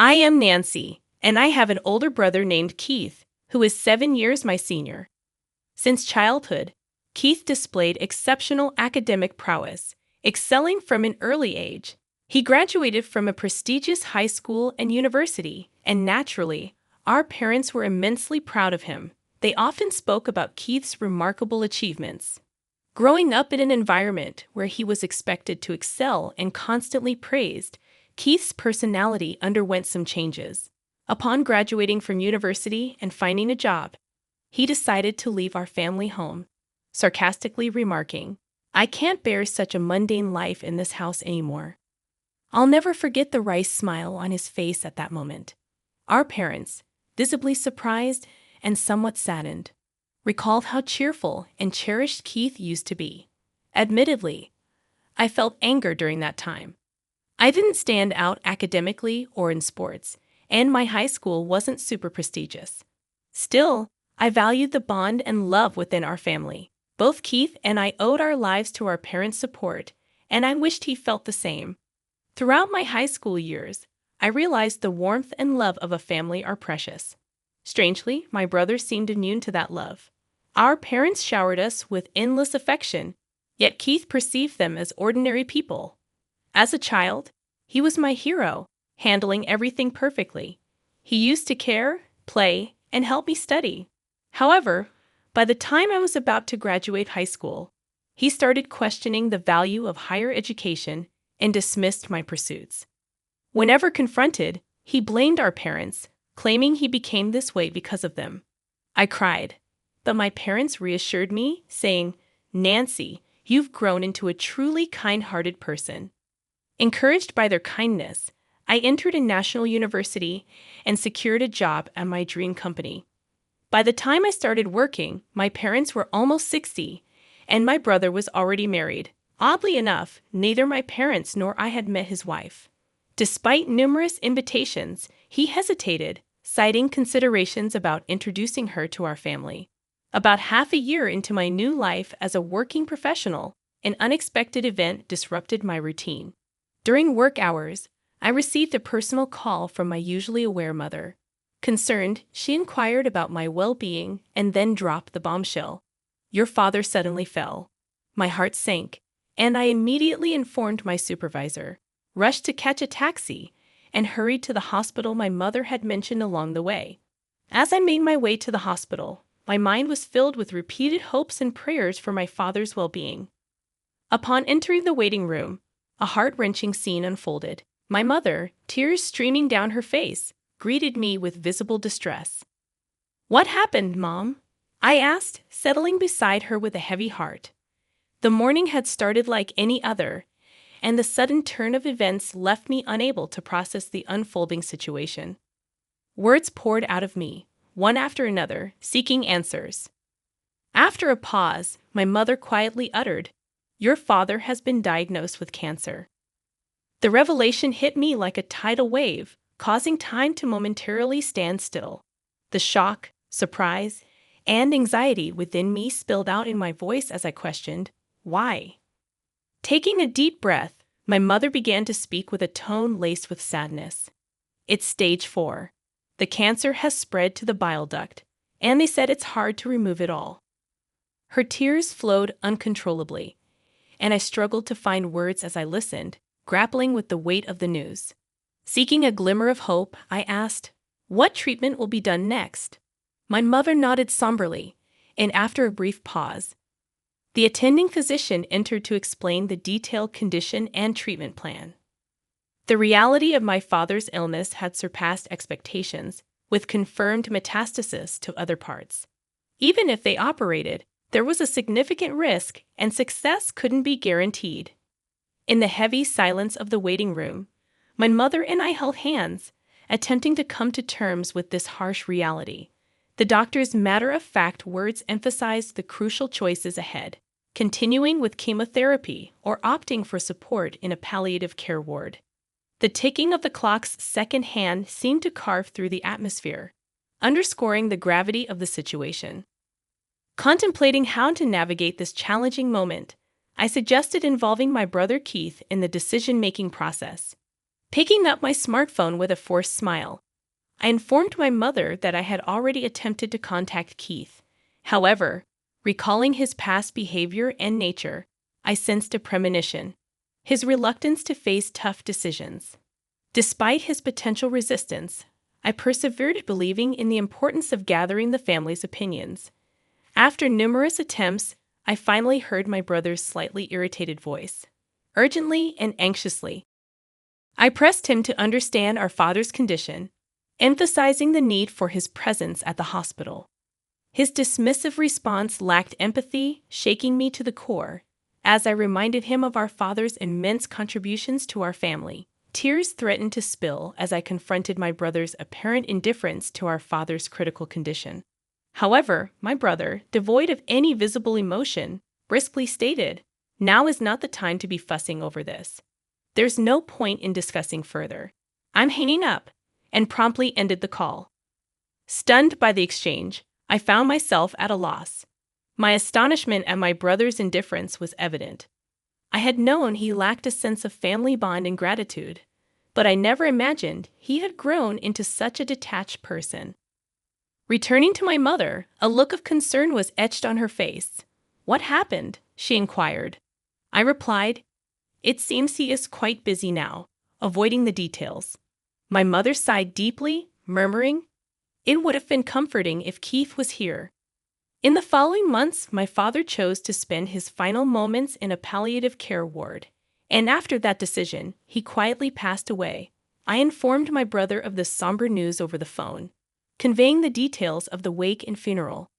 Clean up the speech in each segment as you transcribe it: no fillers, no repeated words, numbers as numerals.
I am Nancy, and I have an older brother named Keith, who is 7 years my senior. Since childhood, Keith displayed exceptional academic prowess, excelling from an early age. He graduated from a prestigious high school and university, and naturally, our parents were immensely proud of him. They often spoke about Keith's remarkable achievements. Growing up in an environment where he was expected to excel and constantly praised, Keith's personality underwent some changes. Upon graduating from university and finding a job, he decided to leave our family home, sarcastically remarking, "I can't bear such a mundane life in this house anymore." I'll never forget the wry smile on his face at that moment. Our parents, visibly surprised and somewhat saddened, recalled how cheerful and cherished Keith used to be. Admittedly, I felt anger during that time. I didn't stand out academically or in sports, and my high school wasn't super prestigious. Still, I valued the bond and love within our family. Both Keith and I owed our lives to our parents' support, and I wished he felt the same. Throughout my high school years, I realized the warmth and love of a family are precious. Strangely, my brother seemed immune to that love. Our parents showered us with endless affection, yet Keith perceived them as ordinary people. As a child, he was my hero, handling everything perfectly. He used to care, play, and help me study. However, by the time I was about to graduate high school, he started questioning the value of higher education and dismissed my pursuits. Whenever confronted, he blamed our parents, claiming he became this way because of them. I cried, but my parents reassured me, saying, "Nancy, you've grown into a truly kind-hearted person." Encouraged by their kindness, I entered a national university and secured a job at my dream company. By the time I started working, my parents were almost 60, and my brother was already married. Oddly enough, neither my parents nor I had met his wife. Despite numerous invitations, he hesitated, citing considerations about introducing her to our family. About half a year into my new life as a working professional, an unexpected event disrupted my routine. During work hours, I received a personal call from my usually aware mother. Concerned, she inquired about my well-being and then dropped the bombshell. "Your father suddenly fell." My heart sank, and I immediately informed my supervisor, rushed to catch a taxi, and hurried to the hospital my mother had mentioned along the way. As I made my way to the hospital, my mind was filled with repeated hopes and prayers for my father's well-being. Upon entering the waiting room, a heart-wrenching scene unfolded. My mother, tears streaming down her face, greeted me with visible distress. "What happened, Mom?" I asked, settling beside her with a heavy heart. The morning had started like any other, and the sudden turn of events left me unable to process the unfolding situation. Words poured out of me, one after another, seeking answers. After a pause, my mother quietly uttered, "Your father has been diagnosed with cancer." The revelation hit me like a tidal wave, causing time to momentarily stand still. The shock, surprise, and anxiety within me spilled out in my voice as I questioned, "Why?" Taking a deep breath, my mother began to speak with a tone laced with sadness. "It's stage 4. The cancer has spread to the bile duct, and they said it's hard to remove it all." Her tears flowed uncontrollably, and I struggled to find words as I listened, grappling with the weight of the news. Seeking a glimmer of hope, I asked, "What treatment will be done next?" My mother nodded somberly, and after a brief pause, the attending physician entered to explain the detailed condition and treatment plan. The reality of my father's illness had surpassed expectations, with confirmed metastasis to other parts. Even if they operated, there was a significant risk, and success couldn't be guaranteed. In the heavy silence of the waiting room, my mother and I held hands, attempting to come to terms with this harsh reality. The doctor's matter-of-fact words emphasized the crucial choices ahead, continuing with chemotherapy or opting for support in a palliative care ward. The ticking of the clock's second hand seemed to carve through the atmosphere, underscoring the gravity of the situation. Contemplating how to navigate this challenging moment, I suggested involving my brother Keith in the decision-making process. Picking up my smartphone with a forced smile, I informed my mother that I had already attempted to contact Keith. However, recalling his past behavior and nature, I sensed a premonition: his reluctance to face tough decisions. Despite his potential resistance, I persevered, believing in the importance of gathering the family's opinions. After numerous attempts, I finally heard my brother's slightly irritated voice, urgently and anxiously. I pressed him to understand our father's condition, emphasizing the need for his presence at the hospital. His dismissive response lacked empathy, shaking me to the core. As I reminded him of our father's immense contributions to our family, tears threatened to spill as I confronted my brother's apparent indifference to our father's critical condition. However, my brother, devoid of any visible emotion, briskly stated, "Now is not the time to be fussing over this. There's no point in discussing further. I'm hanging up," and promptly ended the call. Stunned by the exchange, I found myself at a loss. My astonishment at my brother's indifference was evident. I had known he lacked a sense of family bond and gratitude, but I never imagined he had grown into such a detached person. Returning to my mother, a look of concern was etched on her face. "What happened?" she inquired. I replied, "It seems he is quite busy now," avoiding the details. My mother sighed deeply, murmuring, "It would have been comforting if Keith was here." In the following months, my father chose to spend his final moments in a palliative care ward, and after that decision, he quietly passed away. I informed my brother of this somber news over the phone, conveying the details of the wake and funeral.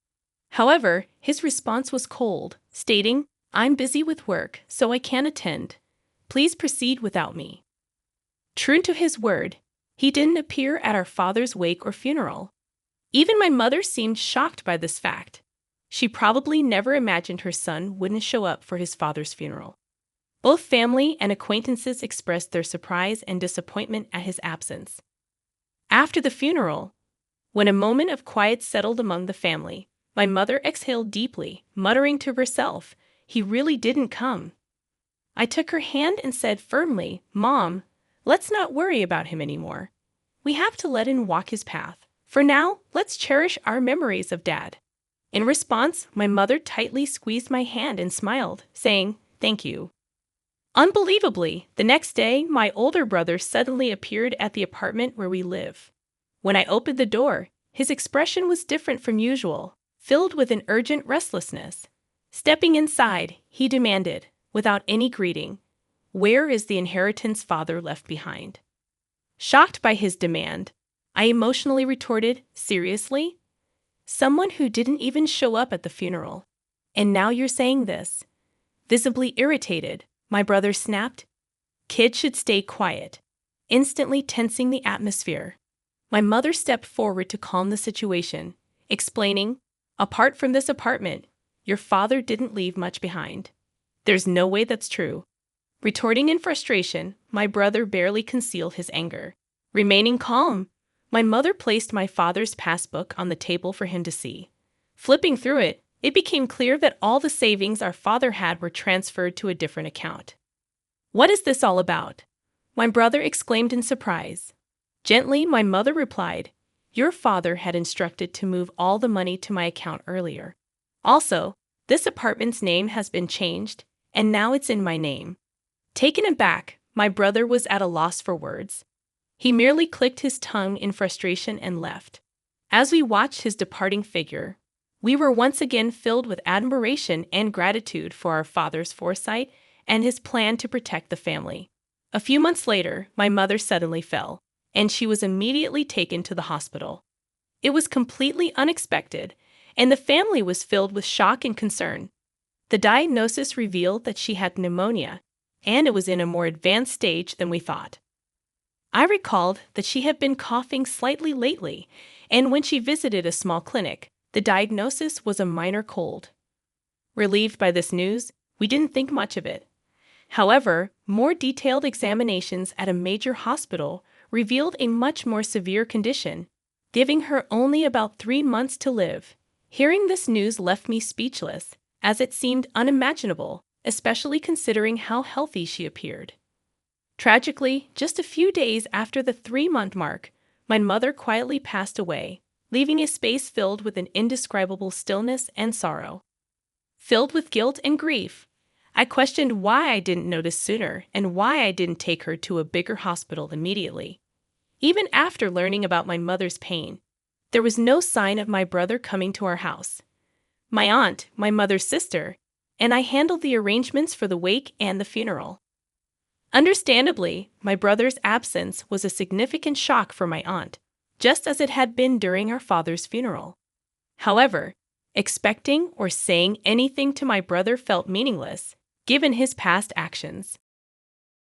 However, his response was cold, stating, "I'm busy with work, so I can't attend. Please proceed without me." True to his word, he didn't appear at our father's wake or funeral. Even my mother seemed shocked by this fact. She probably never imagined her son wouldn't show up for his father's funeral. Both family and acquaintances expressed their surprise and disappointment at his absence. After the funeral, when a moment of quiet settled among the family, my mother exhaled deeply, muttering to herself, "He really didn't come." I took her hand and said firmly, "Mom, let's not worry about him anymore. We have to let him walk his path. For now, let's cherish our memories of Dad." In response, my mother tightly squeezed my hand and smiled, saying, "Thank you." Unbelievably, the next day, my older brother suddenly appeared at the apartment where we live. When I opened the door, his expression was different from usual, filled with an urgent restlessness. Stepping inside, he demanded, without any greeting, "Where is the inheritance father left behind?" Shocked by his demand, I emotionally retorted, "Seriously? Someone who didn't even show up at the funeral. And now you're saying this?" Visibly irritated, my brother snapped, "Kids should stay quiet," instantly tensing the atmosphere. My mother stepped forward to calm the situation, explaining, "Apart from this apartment, your father didn't leave much behind." "There's no way that's true." Retorting in frustration, my brother barely concealed his anger. Remaining calm, my mother placed my father's passbook on the table for him to see. Flipping through it, it became clear that all the savings our father had were transferred to a different account. "What is this all about?" my brother exclaimed in surprise. Gently, my mother replied, "Your father had instructed to move all the money to my account earlier. Also, this apartment's name has been changed, and now it's in my name." Taken aback, my brother was at a loss for words. He merely clicked his tongue in frustration and left. As we watched his departing figure, we were once again filled with admiration and gratitude for our father's foresight and his plan to protect the family. A few months later, my mother suddenly fell, and she was immediately taken to the hospital. It was completely unexpected, and the family was filled with shock and concern. The diagnosis revealed that she had pneumonia, and it was in a more advanced stage than we thought. I recalled that she had been coughing slightly lately, and when she visited a small clinic, the diagnosis was a minor cold. Relieved by this news, we didn't think much of it. However, more detailed examinations at a major hospital revealed a much more severe condition, giving her only about 3 months to live. Hearing this news left me speechless, as it seemed unimaginable, especially considering how healthy she appeared. Tragically, just a few days after the 3-month mark, my mother quietly passed away, leaving a space filled with an indescribable stillness and sorrow. Filled with guilt and grief, I questioned why I didn't notice sooner and why I didn't take her to a bigger hospital immediately. Even after learning about my mother's pain, there was no sign of my brother coming to our house. My aunt, my mother's sister, and I handled the arrangements for the wake and the funeral. Understandably, my brother's absence was a significant shock for my aunt, just as it had been during our father's funeral. However, expecting or saying anything to my brother felt meaningless, given his past actions.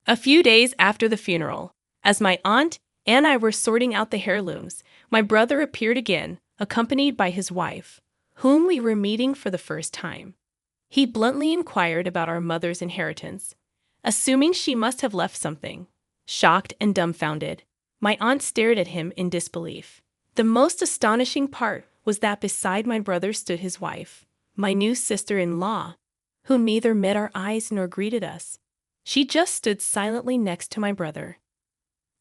A few days after the funeral, as my aunt and I were sorting out the heirlooms, my brother appeared again, accompanied by his wife, whom we were meeting for the first time. He bluntly inquired about our mother's inheritance, assuming she must have left something. Shocked and dumbfounded, my aunt stared at him in disbelief. The most astonishing part was that beside my brother stood his wife, my new sister-in-law, who neither met our eyes nor greeted us. She just stood silently next to my brother.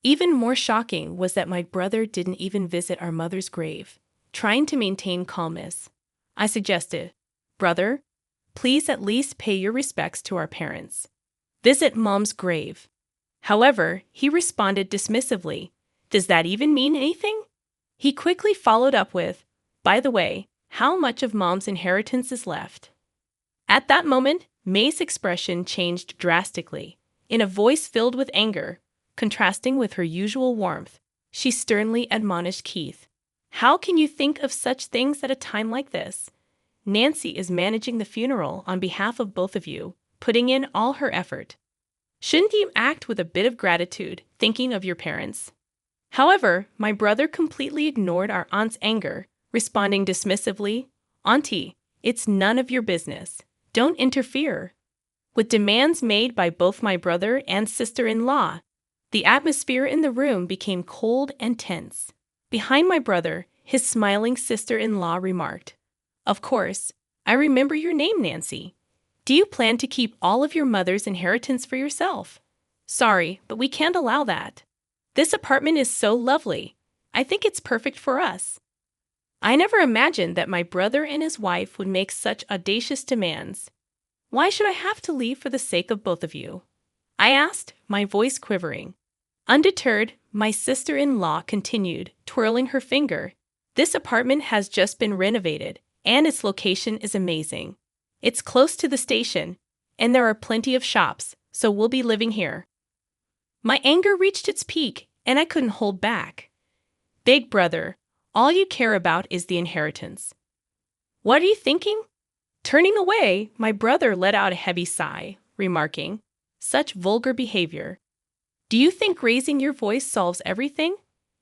Even more shocking was that my brother didn't even visit our mother's grave, trying to maintain calmness. I suggested, "Brother, please at least pay your respects to our parents. Visit Mom's grave." However, he responded dismissively, "Does that even mean anything?" He quickly followed up with, "By the way, how much of Mom's inheritance is left?" At that moment, May's expression changed drastically. In a voice filled with anger, contrasting with her usual warmth, she sternly admonished Keith. "How can you think of such things at a time like this? Nancy is managing the funeral on behalf of both of you, putting in all her effort. Shouldn't you act with a bit of gratitude, thinking of your parents?" However, my brother completely ignored our aunt's anger, responding dismissively, "Auntie, it's none of your business. Don't interfere." With demands made by both my brother and sister-in-law, the atmosphere in the room became cold and tense. Behind my brother, his smiling sister-in-law remarked, "Of course, I remember your name, Nancy. Do you plan to keep all of your mother's inheritance for yourself? Sorry, but we can't allow that. This apartment is so lovely. I think it's perfect for us." I never imagined that my brother and his wife would make such audacious demands. "Why should I have to leave for the sake of both of you?" I asked, my voice quivering. Undeterred, my sister-in-law continued, twirling her finger. "This apartment has just been renovated, and its location is amazing. It's close to the station, and there are plenty of shops, so we'll be living here." My anger reached its peak, and I couldn't hold back. "Big brother, all you care about is the inheritance. What are you thinking?" Turning away, my brother let out a heavy sigh, remarking, "Such vulgar behavior. Do you think raising your voice solves everything?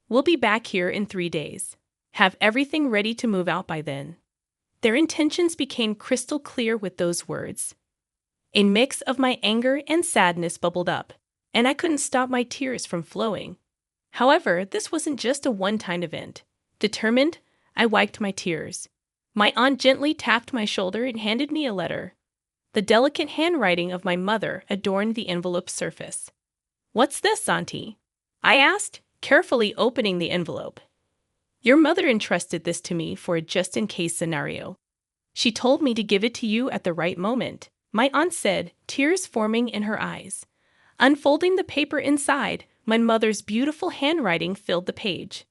We'll be back here in 3 days. Have everything ready to move out by then." Their intentions became crystal clear with those words. A mix of my anger and sadness bubbled up, and I couldn't stop my tears from flowing. However, this wasn't just a one-time event. Determined, I wiped my tears. My aunt gently tapped my shoulder and handed me a letter. The delicate handwriting of my mother adorned the envelope's surface. "What's this, Auntie?" I asked, carefully opening the envelope. "Your mother entrusted this to me for a just-in-case scenario. She told me to give it to you at the right moment," my aunt said, tears forming in her eyes. Unfolding the paper inside, my mother's beautiful handwriting filled the page.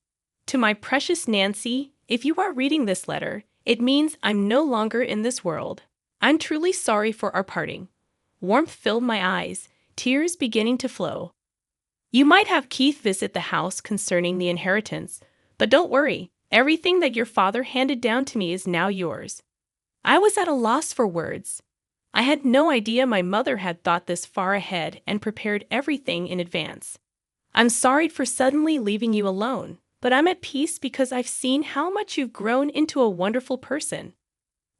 "To my precious Nancy, if you are reading this letter, it means I'm no longer in this world. I'm truly sorry for our parting." Warmth filled my eyes, tears beginning to flow. "You might have Keith visit the house concerning the inheritance, but don't worry, everything that your father handed down to me is now yours." I was at a loss for words. I had no idea my mother had thought this far ahead and prepared everything in advance. "I'm sorry for suddenly leaving you alone, but I'm at peace because I've seen how much you've grown into a wonderful person.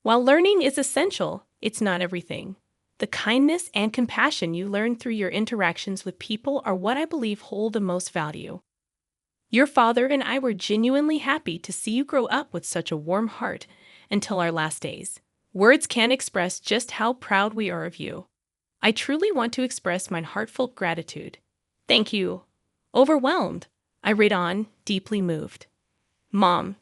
While learning is essential, it's not everything. The kindness and compassion you learn through your interactions with people are what I believe hold the most value. Your father and I were genuinely happy to see you grow up with such a warm heart until our last days. Words can't express just how proud we are of you. I truly want to express my heartfelt gratitude. Thank you. Overwhelmed, I read on, deeply moved. Mom.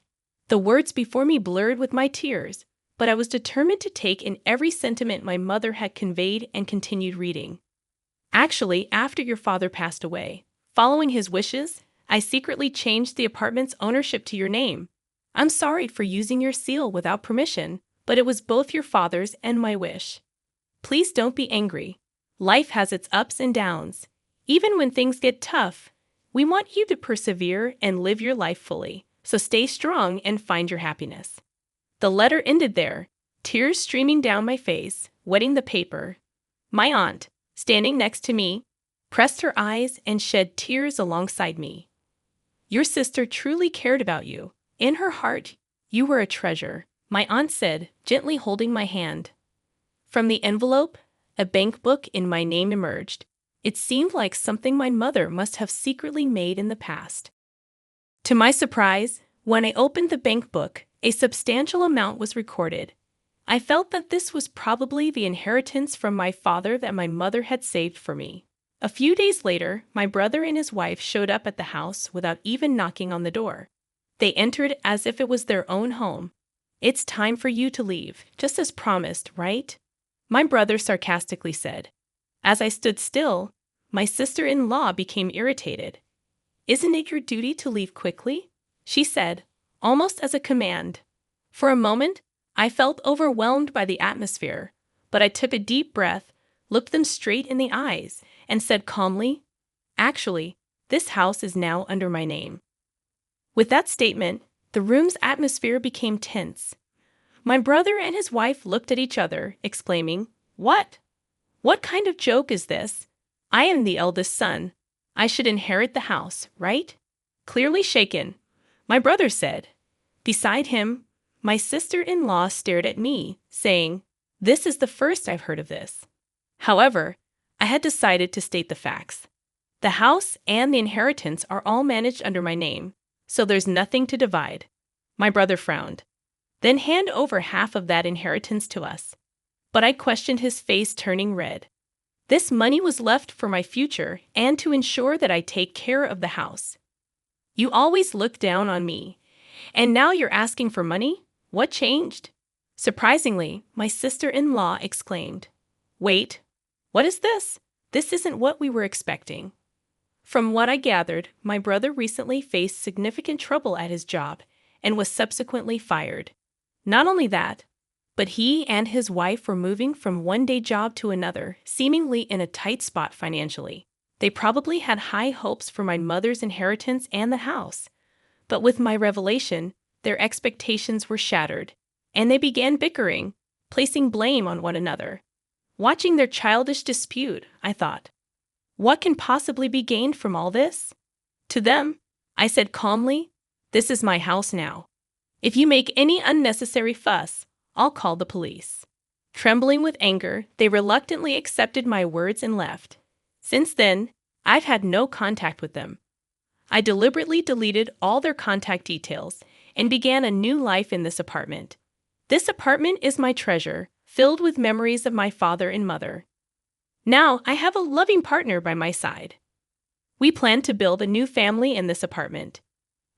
The words before me blurred with my tears, but I was determined to take in every sentiment my mother had conveyed and continued reading. Actually, after your father passed away, following his wishes, I secretly changed the apartment's ownership to your name. I'm sorry for using your seal without permission, but it was both your father's and my wish. Please don't be angry. Life has its ups and downs. Even when things get tough, we want you to persevere and live your life fully. So stay strong and find your happiness. The letter ended there, tears streaming down my face, wetting the paper. My aunt, standing next to me, pressed her eyes and shed tears alongside me. Your sister truly cared about you. In her heart, you were a treasure, my aunt said, gently holding my hand. From the envelope, a bank book in my name emerged. It seemed like something my mother must have secretly made in the past. To my surprise, when I opened the bank book, a substantial amount was recorded. I felt that this was probably the inheritance from my father that my mother had saved for me. A few days later, my brother and his wife showed up at the house without even knocking on the door. They entered as if it was their own home. It's time for you to leave, just as promised, right? My brother sarcastically said. As I stood still, my sister-in-law became irritated. Isn't it your duty to leave quickly? She said, almost as a command. For a moment, I felt overwhelmed by the atmosphere, but I took a deep breath, looked them straight in the eyes, and said calmly, actually, this house is now under my name. With that statement, the room's atmosphere became tense. My brother and his wife looked at each other, exclaiming, What? What kind of joke is this? I am the eldest son. I should inherit the house, right? Clearly shaken, my brother said. Beside him, my sister-in-law stared at me, saying, This is the first I've heard of this. However, I had decided to state the facts. The house and the inheritance are all managed under my name, so there's nothing to divide. My brother frowned. Then hand over half of that inheritance to us. But I questioned his face turning red. This money was left for my future and to ensure that I take care of the house. You always looked down on me. And now you're asking for money? What changed? Surprisingly, my sister-in-law exclaimed, Wait, what is this? This isn't what we were expecting. From what I gathered, my brother recently faced significant trouble at his job and was subsequently fired. Not only that, but he and his wife were moving from one-day job to another, seemingly in a tight spot financially. They probably had high hopes for my mother's inheritance and the house. But with my revelation, their expectations were shattered, and they began bickering, placing blame on one another. Watching their childish dispute, I thought, what can possibly be gained from all this? To them, I said calmly, This is my house now. If you make any unnecessary fuss, I'll call the police. Trembling with anger, they reluctantly accepted my words and left. Since then, I've had no contact with them. I deliberately deleted all their contact details and began a new life in this apartment. This apartment is my treasure, filled with memories of my father and mother. Now I have a loving partner by my side. We plan to build a new family in this apartment.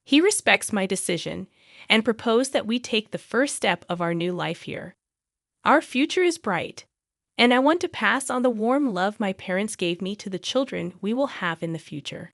He respects my decision and proposed that we take the first step of our new life here. Our future is bright, and I want to pass on the warm love my parents gave me to the children we will have in the future.